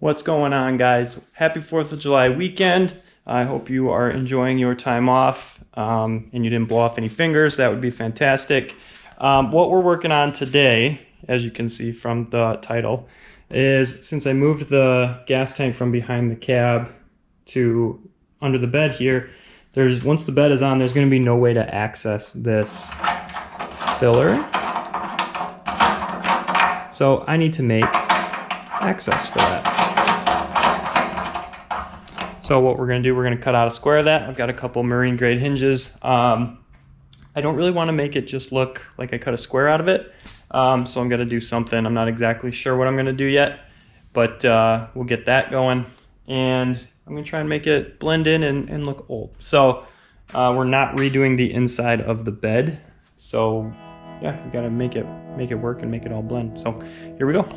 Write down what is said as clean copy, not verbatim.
What's going on, guys? Happy 4th of July weekend. I hope you are enjoying your time off and you didn't blow off any fingers. That would be fantastic. What we're working on today, as you can see from the title, is since I moved the gas tank from behind the cab to under the bed here, once the bed is on, there's going to be no way to access this filler. So I need to make access for that. So what we're going to do, we're going to cut out a square of that. I've got a couple marine grade hinges. I don't really want to make it just look like I cut a square out of it. So I'm going to do something. I'm not exactly sure what I'm going to do yet, but we'll get that going. And I'm going to try and make it blend in and look old. So we're not redoing the inside of the bed. So yeah, we got to make it work and make it all blend. So here we go.